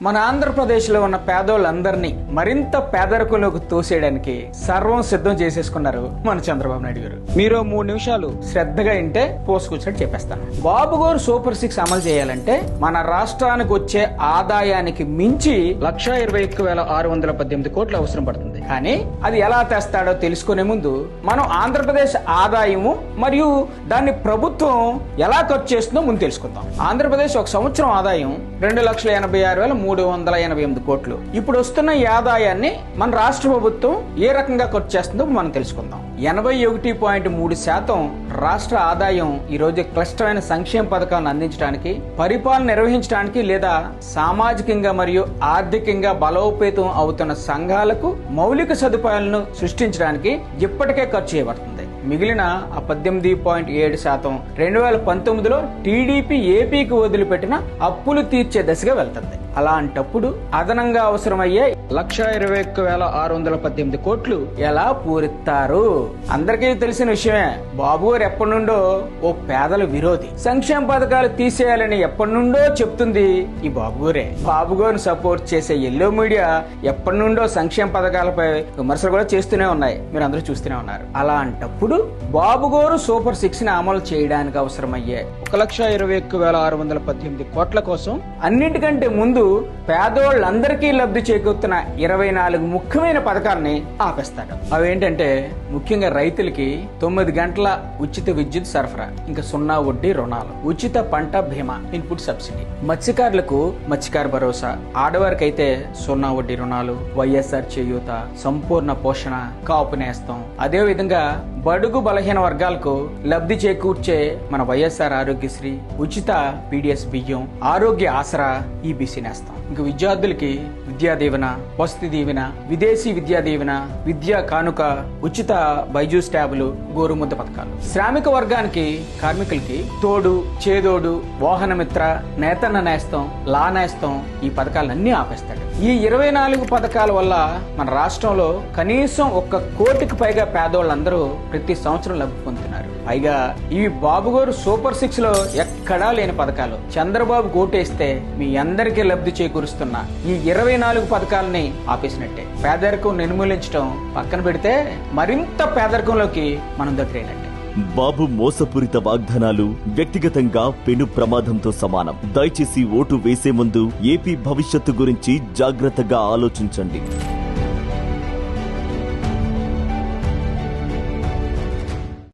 మన ఆంధ్రప్రదేశ్లో ఉన్న పేదోళ్ళందరినీ మరింత పేదరికంలోకి తోసేయడానికి సర్వం సిద్ధం చేసేసుకున్నారు మన చంద్రబాబు నాయుడు గారు. మీరు 3 నిమిషాలు శ్రద్ధగా వింటే పోసుకొచ్చినట్టు చెప్పేస్తాను. బాబు గారు సూపర్ 6 అమలు చేయాలంటే మన రాష్ట్రానికి వచ్చే ఆదాయానికి మించి 1,21,618 కోట్లు అవసరం పడుతుంది. కానీ అది ఎలా తెస్తాడో తెలుసుకునే ముందు మనం ఆంధ్రప్రదేశ్ ఆదాయము మరియు దాన్ని ప్రభుత్వం ఎలా ఖర్చు చేస్తుందో ముందు తెలుసుకుందాం. ఆంధ్రప్రదేశ్ ఒక సంవత్సరం ఆదాయం 2,86,388 కోట్లు. ఇప్పుడు వస్తున్న ఈ ఆదాయాన్ని మన రాష్ట్ర ప్రభుత్వం ఏ రకంగా ఖర్చు చేస్తుందో మనం తెలుసుకుందాం. 81.3% రాష్ట్ర ఆదాయం ఈ రోజు క్లిష్టమైన సంక్షేమ పథకాలను అందించడానికి, పరిపాలన నిర్వహించడానికి లేదా సామాజికంగా మరియు ఆర్థికంగా బలోపేతం అవుతున్న సంఘాలకు మౌలిక సదుపాయాలను సృష్టించడానికి ఇప్పటికే ఖర్చు చేయబడుతుంది. మిగిలిన 18.7% 2019లో టీడీపీ ఏపీకి వదిలిపెట్టిన అప్పులు తీర్చే దశగా వెళ్తుంది. అలాంటప్పుడు అదనంగా అవసరమయ్యే 1,21,618 కోట్లు ఎలా పూరిస్తారు? అందరికీ తెలిసిన విషయమే. బాబు గారు ఎప్పటి నుండో ఓ పేదల విరోధి. సంక్షేమ పథకాలు తీసేయాలని ఎప్పటి నుండో చెప్తుంది ఈ బాబు గారే. బాబు గారిని సపోర్ట్ చేసే ఎల్లో మీడియా ఎప్పటి నుండో సంక్షేమ పథకాలపై విమర్శలు కూడా చేస్తూనే ఉన్నాయి. మీరు అందరూ చూస్తూనే ఉన్నారు. అలాంటప్పుడు బాబు గారు సూపర్ 6 ని అమలు చేయడానికి అవసరమయ్యే 1,21,618 కోట్ల కోసం అన్నిటికంటే ముందు పేదోళ్ళందరికీ లబ్ధి చేకూరుతున్న 24 ముఖ్యమైన పథకాలని ఆపేస్తాడు. అవేంటంటే ముఖ్యంగా రైతులకి 9 గంటల ఉచిత విద్యుత్ సరఫరా, ఇంకా 0 వడ్డీ రుణాలు, ఉచిత పంట బీమా, ఇన్పుట్ సబ్సిడీ, మత్స్యకారులకు మత్స్యకార భరోసా, ఆడవారికి అయితే 0 వడ్డీ రుణాలు, వైఎస్ఆర్ చేయూత, సంపూర్ణ పోషణ, కాపు నేస్తం. అదే విధంగా బడుగు బలహీన వర్గాలకు లబ్ధి చేకూర్చే మన వైఎస్ఆర్ ఆరోగ్యశ్రీ, ఉచిత పీడిఎస్ బియ్యం, ఆరోగ్య ఆసరా, ఈబీసీ నేస్తం. ఇంకా విద్యార్థులకి విద్యా దీవెన, వసతి దీవెన, విదేశీ విద్యా దీవెన, విద్యా కానుక, ఉచిత బైజూస్ ట్యాబులు, గోరుముద్ద పథకాలు. శ్రామిక వర్గానికి, కార్మికులకి తోడు, చేదోడు, వాహన మిత్ర, నేతన్న నేస్తం, లా నేస్తం, ఈ పథకాలన్నీ ఆపేస్తాడు. ఈ 24 పథకాల వల్ల మన రాష్ట్రంలో కనీసం 1 కోటికి పైగా పేదోళ్ళందరూ ప్రతి సంవత్సరం లబ్ధి పొందుతున్నారు. పైగా ఇవి బాబు గారు సూపర్ 6 లో ఎక్కడా లేని పథకాలు. చంద్రబాబు కోటేస్తే మీ అందరికీ లబ్ధి చేకూరుస్తున్న ఈ 24 పథకాలని ఆపేసినట్టే. పేదరికం నిర్మూలించడం పక్కన పెడితే మరింత పేదరికంలోకి మనం దగ్గరైనట్టే. బాబు మోసపూరిత వాగ్దానాలు వ్యక్తిగతంగా పెను ప్రమాదంతో సమానం. దయచేసి ఓటు వేసే ముందు ఏపీ భవిష్యత్తు గురించి జాగ్రత్తగా ఆలోచించండి.